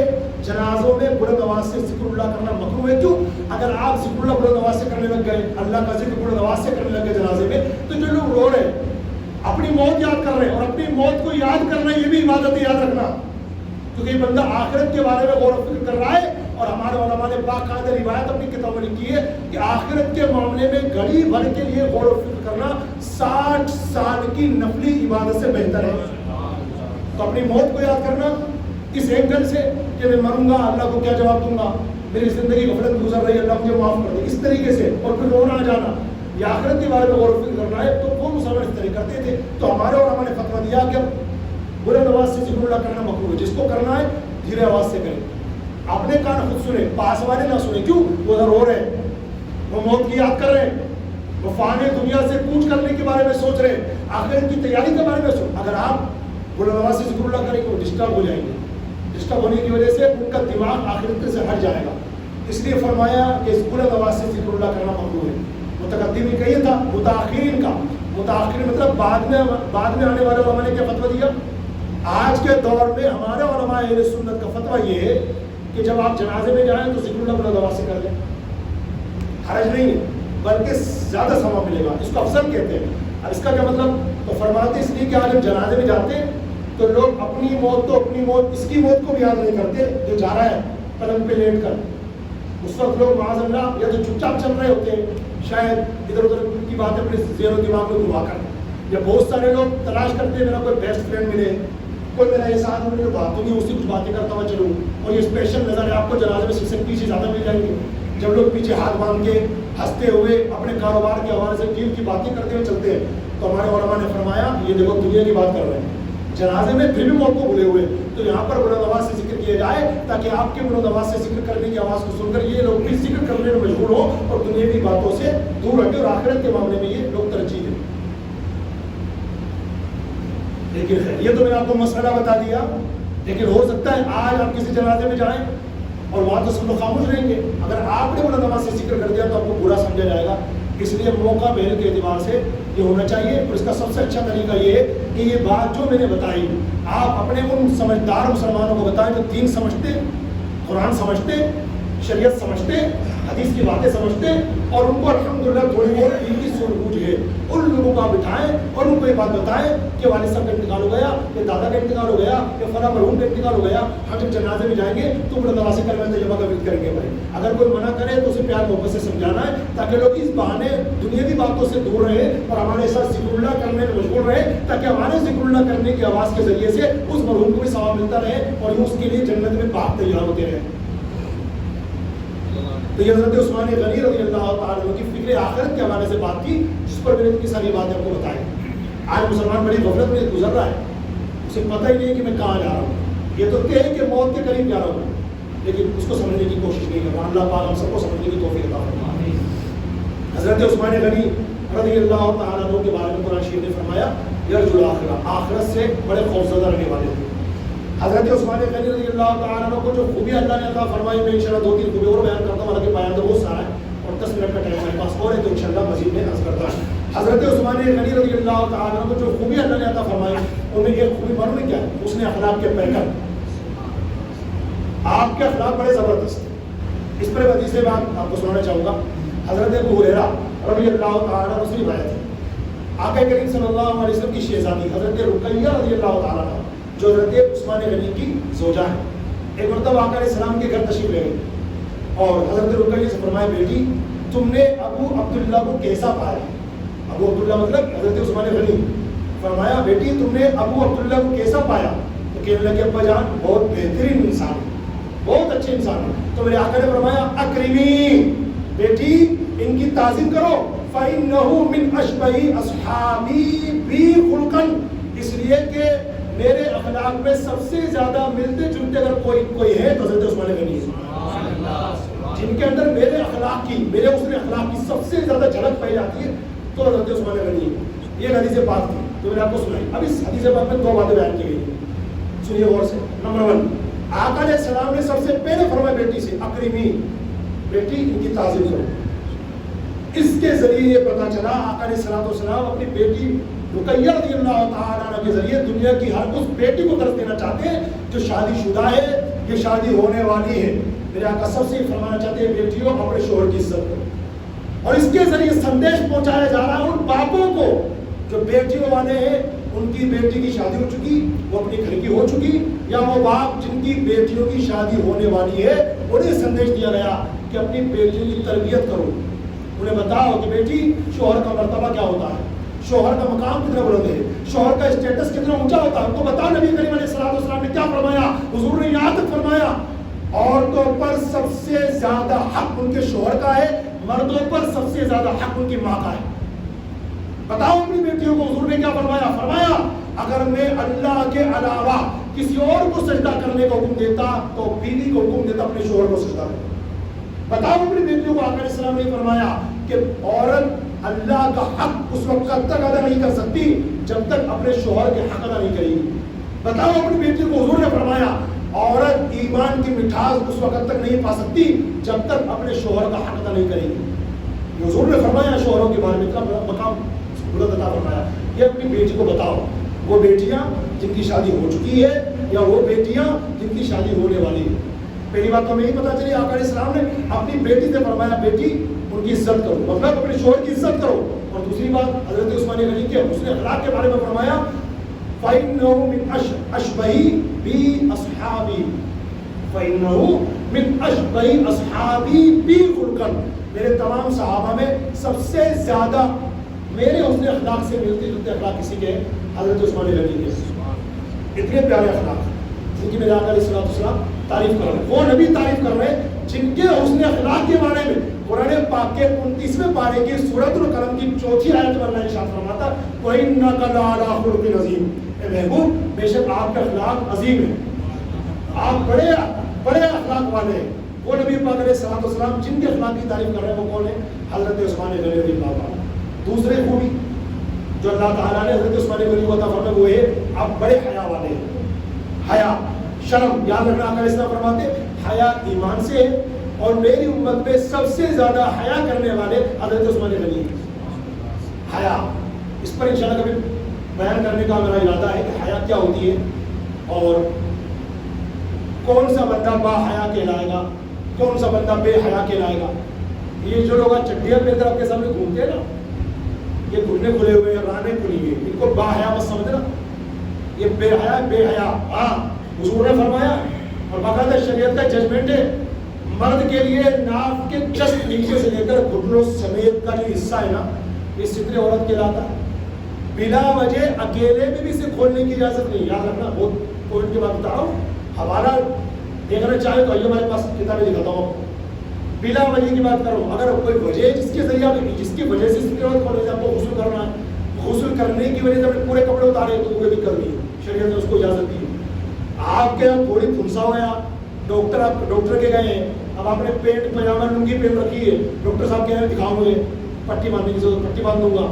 جنازوں میں بلند آواز سے ذکر اللہ کرنا مکروہ ہے۔ کیوں؟ اگر آپ ذکر اللہ بلند آواز سے کرنے لگ گئے، اللہ کا ذکر بلند آواز سے کرنے لگ گئے جنازے میں، تو جو لوگ رو رہے ہیں اپنی موت یاد کر رہے ہیں، اور اپنی موت کو یاد کرنا یہ بھی عبادت ہے، یاد رکھنا، کیونکہ یہ بندہ آخرت کے بارے میں غور و فکر کر رہا ہے۔ اور ہمارے علماء نے باقاعدہ روایت اپنی کتابوں میں لکھی ہے کہ آخرت کے معاملے میں گھڑی بھر کے لیے غور و فکر کرنا 60 سال کی نفلی عبادت سے بہتر ہے۔ تو اپنی موت کو یاد کرنا اس اینگل سے کہ میں مروں گا، اللہ کو کیا جواب دوں گا، میری زندگی غفلت میں گزر رہی ہے، اللہ مجھے معاف کر دے، اس طریقے سے، اور پھر رونا جانا یا آخرت کے بارے میں غور و فکر کرنا ہے، تو وہ مسلمان اس طرح کرتے تھے۔ تو ہمارے علماء نے فتویٰ دیا کہ بلند آواز سے ذکر اللہ کرنا مکروہ ہے، جس کو کرنا ہے دھیرے آواز سے کریں، اپنے کان خود سنیں، پاس والے نہ سنیں۔ کیوں؟ وہ ادھر رو رہے ہیں، وہ موت کی یاد کر رہے ہیں، وہ فانی دنیا سے کوچ کرنے کے بارے میں سوچ رہے ہیں، آخرت کی تیاری کے بارے میں سوچ۔ اگر آپ بلند آواز سے ذکر اللہ کریں گے وہ ڈسٹرب ہو جائیں گے، ڈسٹرب ہونے کی وجہ سے ان کا دماغ آخرت سے ہٹ جائے گا۔ اس لیے فرمایا کہ اس بلند آواز سے ذکر اللہ کرنا مکروہ ہے۔ متقدمین کا یہ تھا، متاخرین کا، متاخرین مطلب بعد میں آنے والے علماء نے کیا فتویٰ دیا؟ آج کے دور میں ہمارے علماء اہل سنت کا فتویٰ یہ ہے کہ جب آپ جنازے میں جائیں تو ذکر اللہ بلند آواز سے کر لیں، حرج نہیں ہے، بلکہ زیادہ ثواب ملے گا، اس کو افضل کہتے ہیں۔ اب اس کا کیا مطلب؟ تو فرماتے اس لیے کہ آج ہم جنازے میں جاتے ہیں تو لوگ اپنی موت اس کی موت کو بھی یاد نہیں کرتے جو جا رہا ہے پلنگ پہ لیٹ کر۔ اس وقت لوگ معاذ اللہ یا تو چپ چاپ چل رہے ہوتے ہیں، شاید ادھر ادھر کی باتیں اپنے ذہن و دماغ میں گھما کر، یا بہت سارے لوگ تلاش کرتے ہیں میرا کوئی بیسٹ فرینڈ ملے، کوئی میرا ایسا آدمی ملے باتوں نہیں، اس سے کچھ باتیں کرتا ہوا چلوں، اور یہ اسپیشل نظر ہے آپ کو جنازے میں سکس پیچھے زیادہ مل جائیں گے، جب لوگ پیچھے ہاتھ باندھ کے ہنستے ہوئے اپنے کاروبار کے حوالے سے دین کی باتیں کرتے ہوئے چلتے ہیں۔ تو ہمارے علماء نے فرمایا یہ دیکھو دنیا کی بات کر رہے ہیں، جنازے میں پھر بھی موت کو بھولے ہوئے، تو یہاں پر بلند آواز سے ذکر کیا جائے تاکہ آپ کے بلند آواز سے ذکر کرنے کی آواز کو سن کر یہ لوگ بھی ذکر کرنے میں مشغول ہوں اور دنیاوی باتوں سے دور ہٹے، اور آخرت کے معاملے میں یہ لوگ ترجیح دیں۔ لیکن یہ تو میں نے آپ کو مسئلہ بتا دیا، لیکن ہو سکتا ہے آج آپ کسی جنازے میں جائیں اور وہاں تو سب لوگ خاموش رہیں گے، اگر آپ نے بلند آواز سے ذکر کر دیا تو آپ کو برا سمجھا جائے گا۔ اس لیے موقع محنت کے اعتبار سے یہ ہونا چاہیے، اور اس کا سب سے اچھا طریقہ یہ ہے کہ یہ بات جو میں نے بتائی آپ اپنے ان سمجھدار مسلمانوں کو بتائیں جو دین سمجھتے، قرآن سمجھتے، شریعت سمجھتے، حدیث کی باتیں سمجھتے، اور ان کو الحمدللہ تھوڑی بہت دین کی سوجھ بوجھ ہے، ان لوگوں کو آپ بٹھائیں اور ان کو یہ بات بتائیں کہ والد صاحب کا انتقال ہو گیا، یا دادا کا انتقال ہو گیا، یا فلاں مرحوم کا انتقال ہو گیا، ہم جب جنازے میں جائیں گے تو بلند آواز سے کلمہ طیبہ کا ذکر کریں گے بھائی۔ اگر کوئی منع کرے تو اسے پیار محبت سے سمجھانا ہے تاکہ لوگ اس بہانے دنیاوی باتوں سے دور رہیں اور ہمارے ساتھ ذکر اللہ کرنے میں مشغول رہیں، تاکہ ہمارے ذکر اللہ کرنے کی آواز کے ذریعے سے اس مرحوم کو بھی ثواب ملتا رہے اور یہ اس کے لیے جنت میں باغ تیار ہوتے رہے۔ تو یہ حضرت عثمان غنی رضی اللہ تعالیٰ عنہ کی فکر آخرت کے حوالے سے بات تھی، جس پر میں نے اتنی ساری باتیں آپ کو بتائی۔ آج مسلمان بڑی غفلت میں گزر رہا ہے، اسے پتہ ہی نہیں کہ میں کہاں جا رہا ہوں، یہ تو طے ہے کہ موت کے قریب جا رہا ہوں، لیکن اس کو سمجھنے کی کوشش نہیں کر رہا۔ اللہ پاک ہم سب کو سمجھنے کی توفیق عطا فرمائے۔ حضرت عثمان غنی رضی اللہ تعالیٰ عنہ کے بارے میں قرآن شریف نے فرمایا یرجو الآخرہ، آخرت سے بڑے خوفزدہ رہنے والے تھے۔ حضرت عثمان غنی رضی اللہ تعالیٰ عنہ کو جو خوبی اللہ نے عطا فرمائی، میں انشاءاللہ 2-3 خوبی اور بیان کرتا ہوں، حالانکہ بیان تو بہت سارا ہے اور 10 منٹ کا ٹائم ہمارے پاس اور ہے، تو انشاءاللہ مزید میں عرض کرتا ہوں۔ حضرت عثمان غنی رضی اللہ تعالیٰ عنہ کو جو خوبی اللہ نے عطا فرمائی، ان میں ایک خوبی معلوم ہے کیا؟ اس نے اخلاق کے پیکر، آپ کے اخلاق بڑے زبردست ہیں۔ اس پر حدیث بات آپ کو سنانا چاہوں گا۔ حضرت ابو ہریرہ رضی اللہ تعالیٰ عنہ سے روایت ہے، آقا کریم صلی اللہ علیہ وسلم کی شہزادی حضرت رقیہ رضی اللہ تعالیٰ عنہ جو حضرت عثمان غنی کی زوجہ ہے، ایک مرتبہ آقا علیہ السلام کے گھر تشریف لے گئے اور حضرت رقیہ سے فرمایا بیٹی تم نے ابو عبداللہ کو کیسا پایا؟ ابو عبداللہ مطلب حضرت عثمان غنی. فرمایا بیٹی تم نے ابو عبداللہ کو کیسا پایا؟ تو کہنے لگے ابا جان بہت بہترین انسان ہے, بہت اچھے انسان ہے. تو میرے آقا نے فرمایا اکرمی بیٹی ان کی تعظیم کرو, فإنه من اشبہ اصحابی بی خلقا, اس لیے کہ میرے اخلاق میں سب سے زیادہ ملتے جلتے اگر کوئی ہے تو حضرت عثمان غنی ہے, جن کے اندر میرے اخلاق کی, میرے حسن اخلاق کی سب سے زیادہ جھلک پائی جاتی ہے تو حضرت عثمان غنی ہے. یہ حدیث پاک تھی تو میں نے آپ کو سنائی. اب اس حدیث پاک میں 2 باتیں بیان کی گئی ہیں, سنیے غور سے. نمبر 1, آقا علیہ السلام نے سب سے پہلے فرمایا بیٹی سے اکرمی, بیٹی ان کی تعظیم کرو. اس کے ذریعے یہ پتہ چلا آقا علیہ السلام اپنی بیٹی رقیہ رضی اللہ تعالیٰ عنہ کے ذریعے دنیا کی ہر اس بیٹی کو درس دینا چاہتے ہیں جو شادی شدہ ہے, یہ شادی ہونے والی ہے. میرے آقا سب سے فرمانا چاہتے ہیں بیٹیوں اپنے شوہر کی عزت کرو. اور اس کے ذریعے سندیش پہنچایا جا رہا ہے ان باپوں کو جو بیٹیوں والے ہیں, ان کی بیٹی کی شادی ہو چکی, وہ اپنی گھر کی ہو چکی, یا وہ باپ جن کی بیٹیوں کی شادی ہونے والی ہے انہیں سندیش دیا گیا کہ اپنی بیٹیوں کی تربیت کرو. انہیں بتاؤ کہ بیٹی شوہر کا مرتبہ کیا ہوتا ہے, شوہر کا مقام کتنا بلند ہے, شوہر کا اسٹیٹس کتنا اونچا ہوتا ہے. تو بتاؤ نبی کریم علیہ السلام نے کیا فرمایا, حضور نے یہاں تک فرمایا عورتوں پر سب سے زیادہ حق ان کے شوہر کا ہے, مردوں پر سب سے زیادہ حق ان کی ماں کا ہے. بتاؤ اپنی بیٹیوں کو حضور نے کیا فرمایا, فرمایا اگر میں اللہ کے علاوہ کسی اور کو سجدہ کرنے کا حکم دیتا تو بیوی کو حکم دیتا اپنے شوہر کو سجدہ کرو. بتاؤ اپنی بیٹیوں کو آقا علیہ السلام نے فرمایا کہ عورت اللہ کا حق اس وقت تک ادا نہیں کر سکتی جب تک اپنے شوہر کے حق ادا نہیں کرے گی. بتاؤ اپنی بیٹیوں کو حضور نے فرمایا عورت ایمان کی مٹھاس اس وقت تک نہیں پا سکتی جب تک اپنے شوہر کا حق ادا نہیں کرے گی. حضور نے فرمایا شوہروں کے بارے میں اتنا بڑا مقام بلند عطا فرمایا. یہ اپنی بیٹی کو بتاؤ, وہ بیٹیاں جن کی شادی ہو چکی ہے یا وہ بیٹیاں جن کی شادی ہونے والی ہے. پہلی بات تو ہمیں یہ پتا چلی آقا علیہ السلام نے اپنی بیٹی سے فرمایا بیٹی ان کی عزت کرو, مطلب اپنے شوہر کی عزت کرو. اور دوسری بات حضرت عثمان غنی کے حسن اخلاق کے بارے میں فرمایا فإنه من أشبه بأصحابي, فإنه من أشبه أصحابي بي خلقا, میرے تمام صحابہ میں سب سے زیادہ میرے حسن اخلاق سے ملتے جلتے اخلاق کسی کے حضرت عثمان غنی کے. اتنے پیارے اخلاق جن کی میرے آقا علیہ السلام تعریف کر رہے ہیں, وہ نبی تعریف کر رہے ہیں جن کے حسن اخلاق کے بارے میں قرآن پاک کے 29ویں پارے کی سورۃ القلم کی 4تھی آیت میں اللہ ارشاد فرماتا وَإِنَّكَ لَعَلَىٰ خُلُقٍ عَظِيمٍ, اے محبوب بے شک آپ کا اخلاق عظیم ہے, آپ بڑے اخلاق والے ہیں. وہ نبی پاک علیہ السلام جن کے اخلاق کی تعریف کر رہے ہیں وہ کون ہے, حضرت عثمان غنی رضی اللہ تعالیٰ. دوسرے خوبی جو اللہ تعالیٰ نے حضرت عثمان غنی کو عطا فرمایا وہ ہے آپ بڑے حیا والے ہیں. حیا شرم, یاد رکھنا آقا علیہ السلام فرماتے حیا ایمان سے ہے اور میری امت میں سب سے زیادہ حیا کرنے والے حضرت عثمان غنی ہیں. حیا اس پر انشاءاللہ کبھی بیان کرنے کا میرا ارادہ ہے کہ حیا کیا ہوتی ہے اور کون سا بندہ با حیا کہلائے گا, کون سا بندہ بے حیا کہلائے گا. یہ جو لوگ چڈیاں پہن کر آپ کے سامنے گھومتے ہیں نا, یہ گھٹنے کھلے ہوئے ہیں, رانے کھلی ہوئی, ان کو با حیا مت سمجھنا, یہ بے حیا بے حیا. ہاں حضور نے فرمایا اور باقاعدہ شریعت کا ججمنٹ ہے مرد کے لیے ناف کے جسٹ نیچے سے لے کر گھٹنوں سمیت کا جو حصہ ہے نا یہ ستر عورت کہلاتا ہے. بلا وجہ اکیلے میں بھی اسے کھولنے کی اجازت نہیں. یاد رکھنا, بہت پوائنٹ کی بات بتا رہا ہوں, حوالہ دیکھنا چاہے تو آئیے ہمارے پاس کتابیں دکھاتا ہوں. بلا وجہ کی بات کروں, اگر کوئی وجہ جس کے ذریعہ جس کی وجہ سے ستر عورت کھولنے سے آپ کو غسل کرنا ہے, غسل کرنے کی وجہ سے اپنے پورے کپڑے اتارے تو وہ بھی کرنی ہے, شریعت نے اس کو اجازت دی. آپ کے یہاں تھوڑی پھنسا ہوا ہے, ڈاکٹر کے گئے ہیں, اب آپ نے پینٹ پجامہ لنگی پہن رکھی ہے, ڈاکٹر صاحب کہہ رہے ہیں دکھاؤ مجھے, پٹی باندھنے کی ضرورت پٹی باندھ دوں گا,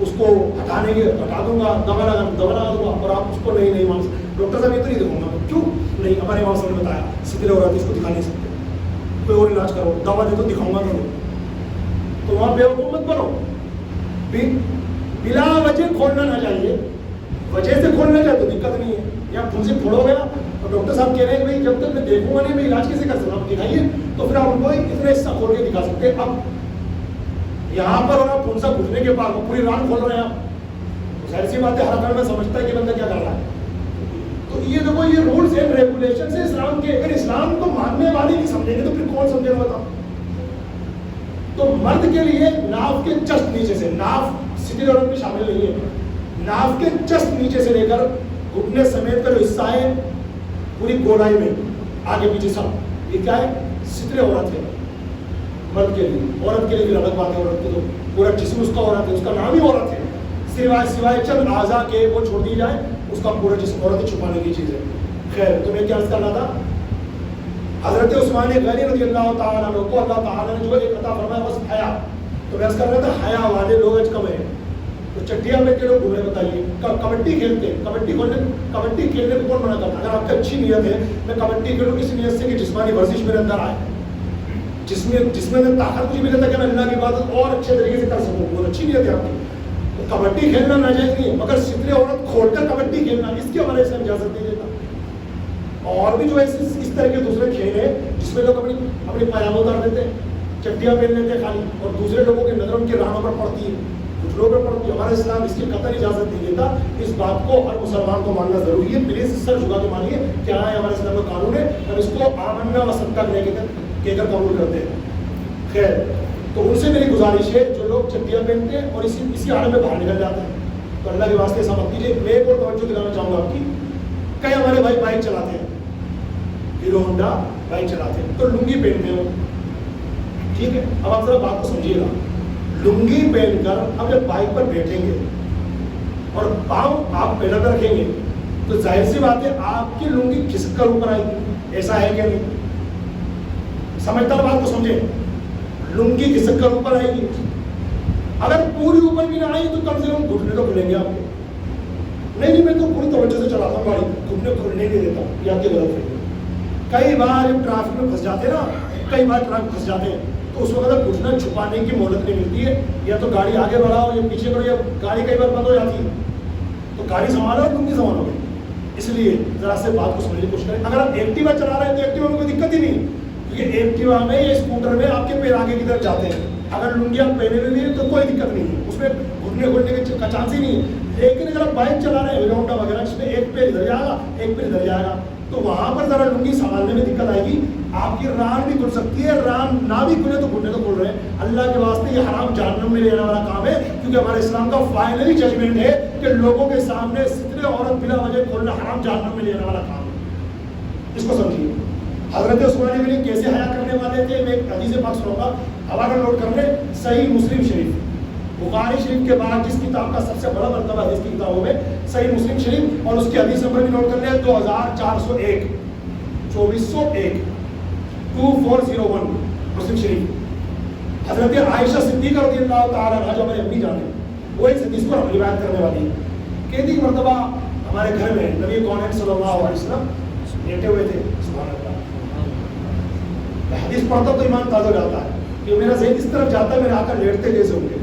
اس کو ہٹانے کے ہٹا دوں گا, دوا لگا دوں گا, اور آپ اس کو نہیں مان سکتے. ڈاکٹر صاحب یہ تو نہیں دکھاؤں گا, کیوں نہیں, ہمارے امام صاحب نے بتایا ستر عورت اس کو دکھا نہیں سکتے, کوئی اور علاج کرو, دوا دے تو دکھاؤں گا تو وہاں بے وقوف مت بنو. بلا وجہ کھولنا نہ چاہیے, وجہ سے کھولنا چاہیے تو دقت نہیں ہے. یا پھول سے پھوڑو گیا اور ڈاکٹر صاحب کہہ رہے ہیں بھائی جب تک میں دیکھوں گا نہیں میں علاج کیسے کر سکتا ہوں, دکھائیے, تو پھر آپ ان کو اتنا حصہ کھول کے دکھا سکتے. اب یہاں پر اور آپ پھنسا گھٹنے کے بعد پوری ران کھول رہے ہیں آپ, ظاہر سی بات ہے ہر گھر میں سمجھتا ہے کہ بندہ کیا کر رہا ہے, تو یہ دیکھو یہ رولز اینڈ ریگولیشن ہے اسلام کے. اگر اسلام کو ماننے والے نہیں سمجھیں گے تو پھر کون سمجھے گا بتاؤ. تو مرد کے لیے ناف کے جسٹ نیچے سے, ناف سٹی عورت میں شامل نہیں ہے, ناف کے جسٹ نیچے سے لے کر گھٹنے سمیت کا جو حصہ ہے پوری گوڑائی میں آگے پیچھے سب, یہ کیا ہے, ستر عورت ہے مرد کے لیے. عورت کے لیے بھی الگ بات ہے, عورت کے تو پورا جسم اس کا عورت ہے, اس کا نام ہی عورت ہے, سوائے چند اعضاء کے وہ چھوڑ دی جائے, اس کا پورا جسم عورت چھپانے کی چیز ہے. خیر تو میں کیا عرض کرنا تھا, حضرت عثمان غنی رضی اللہ تعالیٰ عنہ کو اللہ تعالیٰ نے جو ایک عطا فرمایا بس حیا. تو میں عرض کر رہا تھا حیا والے لوگ آج کم ہیں. تو چٹیا میں کے لوگ گھومے بتائیے, کبڈی کھیلتے ہیں, کبڈی کھیلنے کو کون منع کرتا؟ اگر آپ کی اچھی نیت ہے میں کبڈی کھیلوں کس نیت سے کہ جسمانی ورزش میرے اندر آئے, جس میں طاقت مجھے ملتا ہے کہ میں اللہ کی عبادت اور اچھے طریقے سے کر سکوں, بہت اچھی نیت ہے آپ کی. تو کبڈی کھیلنا ناجائز نہیں ہے, مگر ستر عورت کھول کر کبڈی کھیلنا اس کی ہمارے سے اجازت نہیں دیتا. اور بھی جو ہے اس طرح کے دوسرے کھیل ہیں جس میں لوگ اپنی پائجامہ اتار دیتے ہیں, چٹیاں پہن لیتے ہیں خالی, اور دوسرے لوگوں کی نظر ان کی راہوں پر پڑتی ہے, کچھ لوگوں پر پڑتی ہے. ہمارا اسلام اس کی قطعی اجازت نہیں دیتا. اس بات کو ہر مسلمان کو ماننا ضروری ہے. پلیز سر جھکا کے مانیے کیا ہے ہمارے اسلام کا قانون ہے, ہم اس کو آمنا و صدقہ کہہ کر قبول کرتے ہیں. خیر تو ان سے میری گزارش ہے جو لوگ چٹیاں پہنتے ہیں اور اسی حالت میں باہر نکل جاتے ہیں, تو اللہ کے واسطے ایسا مت کیجیے. میں ایک اور توجہ دلانا چاہوں گا آپ کی, کئی ہمارے بھائی بائک چلاتے ہیں, ہیرو ہونڈا بائک چلاتے ہیں, تو لنگی پہنتے ہو, ٹھیک ہے. اب آپ ذرا بات کو سمجھیے گا, لنگی پہن کر اب جب بائک پر بیٹھیں گے اور پاؤں آپ پیڈل پر رکھیں گے تو ظاہر سی بات ہے آپ کی لنگی کھسک کر اوپر آئے گی. ایسا ہے کہ نہیں؟ سمجھدار بات کو سمجھیں, لنگی کھسک کر اوپر آئے گی. اگر پوری اوپر بھی نہ آئی تو کم سے کم گھٹنے تو کھلیں گے آپ کے. نہیں میں تو پوری توجہ سے چلاتا ہوں گاڑی, گھٹنے کھلنے نہیں دیتا, یہ آپ کی غلط ہے. کئی بار جب ٹریفک میں پھنس جاتے ہیں نا, کئی بار ٹریفک پھنس جاتے ہیں تو اس وقت گھٹنا چھپانے کی مہلت نہیں ملتی ہے, یا تو گاڑی آگے بڑھاؤ یا پیچھے کرو, یا گاڑی کئی بار بند ہو جاتی ہے تو گاڑی سنبھالو تم بھی سنبھالو گے. اس لیے ذرا سے بات کو سمجھنے کی کوشش کریں. اگر آپ ایکٹیوا چلا رہے ہیں تو ایکٹیوا میں کوئی دقت ہی نہیں, کیونکہ ایکٹیوا میں یا اسکوٹر میں آپ کے پیر آگے کی طرف جاتے ہیں. اگر لنگی آپ پہنے ہوئے بھی تو کوئی دقت نہیں ہے, اس میں گھٹنے کھولنے کا چانس ہی نہیں ہے. لیکن اگر آپ بائک چلا رہے ہیں ہیرو ہونڈا وغیرہ جس میں ایک پیر ادھر جائے گا ایک پیر ادھر جائے گا, تو وہاں پر ذرا لنگی سنبھالنے میں دقت آئے گی. آپ کی ران بھی کھل سکتی ہے, ران نہ بھی کھلے تو گھٹنے تو کھل رہے ہیں. اللہ کے واسطے یہ حرام جہنم میں لے جانے والا کام ہے, کیونکہ ہمارے اسلام کا فائنلی ججمنٹ ہے کہ لوگوں کے سامنے ستر عورت بلا وجہ کھولنا حرام جہنم میں لے جانے والا کام ہے. اس کو سمجھیے. حضرت عثمان غنی کیسے حیا کرنے والے تھے, میں ایک حدیث پاک سناؤں گا, حوالہ نوٹ کر لیں. صحیح مسلم شریف, بخاری شریف کے بعد جس کتاب کا سب سے بڑا مرتبہ حدیث کی کتابوں میں صحیح مسلم شریف, اور اس کی حدیث نمبر بھی نوٹ کر لیں 2401 2401 مسلم شریف. حضرت عائشہ صدیقہ رضی اللہ تعالیٰ عنہا جو ہماری امی جان ہے, وہ اس حدیث کو روایت کرنے والی ہے. کہتی مرتبہ ہمارے گھر میں نبی کون صلی اللہ علیہ وسلم لیٹے ہوئے تھے. سبحان اللہ, حدیث پڑھتا تو ایمان تازہ ہو جاتا ہے کہ میرا ذہن اس طرف جاتا ہے میرے آقا لیٹتے کیسے ہوں گے.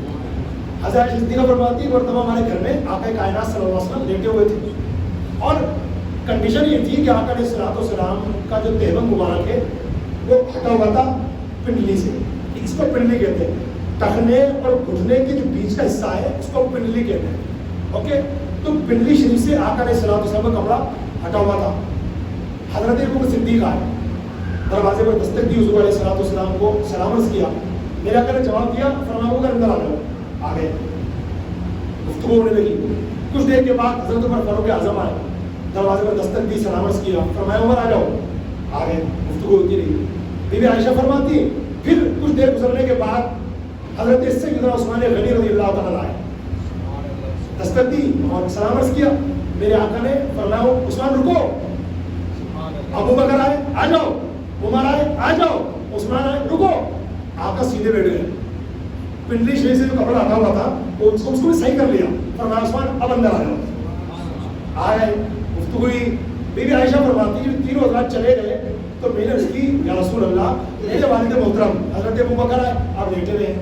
حضرت صدیقہ فرماتی ہے مرتبہ ہمارے گھر میں آقا کائنات صلی اللہ علیہ وسلم لیٹے ہوئے تھے, اور کنڈیشن یہ تھی کہ آقا علیہ الصلوۃ والسلام کا جو تہبند مبارک ہے وہ ہٹا ہوا تھا پنڈلی سے. اس کو پنڈلی کہتے ہیں. ٹخنے اور گھٹنے کے جو بیچ کا حصہ ہے اس کو پنڈلی کہتے ہیں. اوکے, تو پنڈلی شریف سے آقا علیہ الصلوۃ والسلام کا کپڑا ہٹا ہوا تھا. حضرت ابو صدیق آئے, دروازے پر دستک دی, حضور علیہ الصلوۃ والسلام کو سلام عرض کیا. میرے آقا نے جواب دیا, فرمایا وہ اندر آ جاؤ. آ گئے, گفتگو ہونے لگی. کچھ دیر کے بعد حضرت عمر فاروق اعظم آئے, دروازے پر دستک دی, سلام عرض کیا. فرمایا عمر آ جاؤ. آ گئے, گفتگو ہوتی رہی. بی بی عائشہ فرماتی پھر کچھ دیر گزرنے کے بعد حضرت سیدنا عثمان غنی رضی اللہ تعالیٰ آئے, دستک دی اور سلام عرض کیا. میرے آقا نے فرمایا عثمان رکو. ابو بکر آئے, آ جاؤ. عمر آئے, آ جاؤ. عثمان آئے, رکو. آقا سیدھے بیٹھ گئے. پنڈلی شریف سے جو کپڑا ہٹا ہوا تھا وہ اس کو بھی صحیح کر لیا. فرمایا عثمان اب اندر آ جاؤ. آئے, گفتگو ہوئی. بی بی عائشہ فرماتی جب تینوں حضرات چلے گئے تو میں نے اس کی یا رسول اللہ میرے والد محترم حضرت ابو بکر آئے, آپ لیٹے رہے.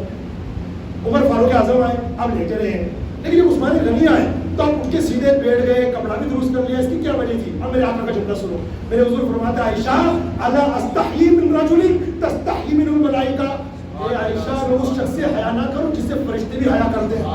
عمر فاروق اعظم آئے, آپ لیٹے رہے. لیکن جب عثمان غنی آئے تو آپ اٹھ کے سیدھے بیٹھ گئے, کپڑا بھی درست کر لیا. اس کی کیا وجہ تھی؟ اب میرے آقا کا جملہ سنو. میرے حضور فرماتے عائشہ الا استحیی من رجل تستحیی منہ الملائکہ, اے عائشہ میں اس شخص سے حیا نہ کروں جس سے فرشتے بھی حیا کرتے ہیں.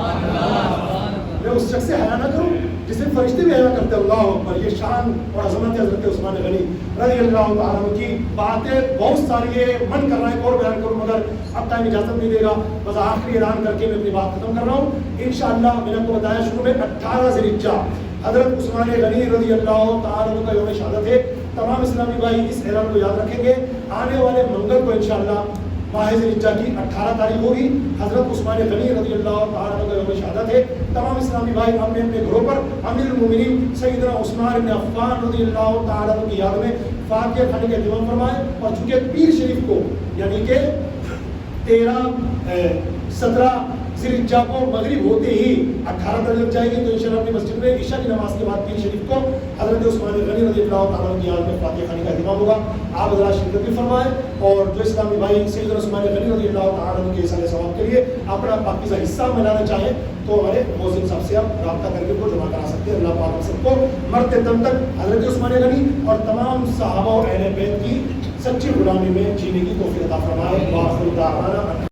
میں اس شخص سے حیا نہ کروں جس سے فرشتے بھی حیا کرتے. اللہ اکبر. یہ شان اور عظمت حضرت عثمان غنی رضی اللہ تعالیٰ عنہ کی باتیں بہت ساری ہے, من کر رہا ہے اور بیان کروں مگر اب ٹائم اجازت نہیں دے گا. بس آخری اعلان کر کے میں اپنی بات ختم کر رہا ہوں. انشاءاللہ میں نے آپ کو بتایا شروع میں 18 ذی الحجہ حضرت عثمان غنی رضی اللہ تعالیٰ عنہ کا یوم شہادت ہے. تمام اسلامی بھائی اس اعلان کو یاد رکھیں گے. آنے والے منگل کو انشاءاللہ ماہ ذی الحجہ کی 18 تاریخ ہوگی. حضرت عثمان غنی رضی اللہ تعالیٰ عنہ کا یوم شہادت ہے. تمام اسلامی بھائی اپنے اپنے گھروں پر امیر المومنین سیدنا عثمان بن عفان رضی اللہ تعالیٰ عنہ کی یاد میں فاتحہ پڑھنے کا اہتمام فرمائیں. اور چونکہ پیر شریف کو یعنی کہ 17 ذی الحجہ کو مغرب ہوتے ہی 18 تک لگ جائے گی, تو انشاءاللہ اپنی مسجد میں عشاء کی نماز کے بعد پیر شریف کو حضرت عثمان غنی رضی اللہ تعالیٰ عنہ کی یاد میں فاتحہ خانی کا اہتمام ہوگا. آپ حضرات شرکت بھی فرمائیں. اور جو اسلامی بھائی سیدنا عثمان غنی رضی اللہ تعالیٰ عنہ کے ایصال ثواب کے لیے اپنا پاکیزہ حصہ ملانا چاہیں تو ہمارے مؤذن صاحب سے آپ رابطہ کر کے کو جمع کرا سکتے ہیں. اللہ پاک سب کو مرتے دم تک حضرت عثمان غنی اور تمام صحابہ اور اہل بیت کی سچی غلامی میں جینے کی توفیق عطا فرمائے. وآخر دعوانا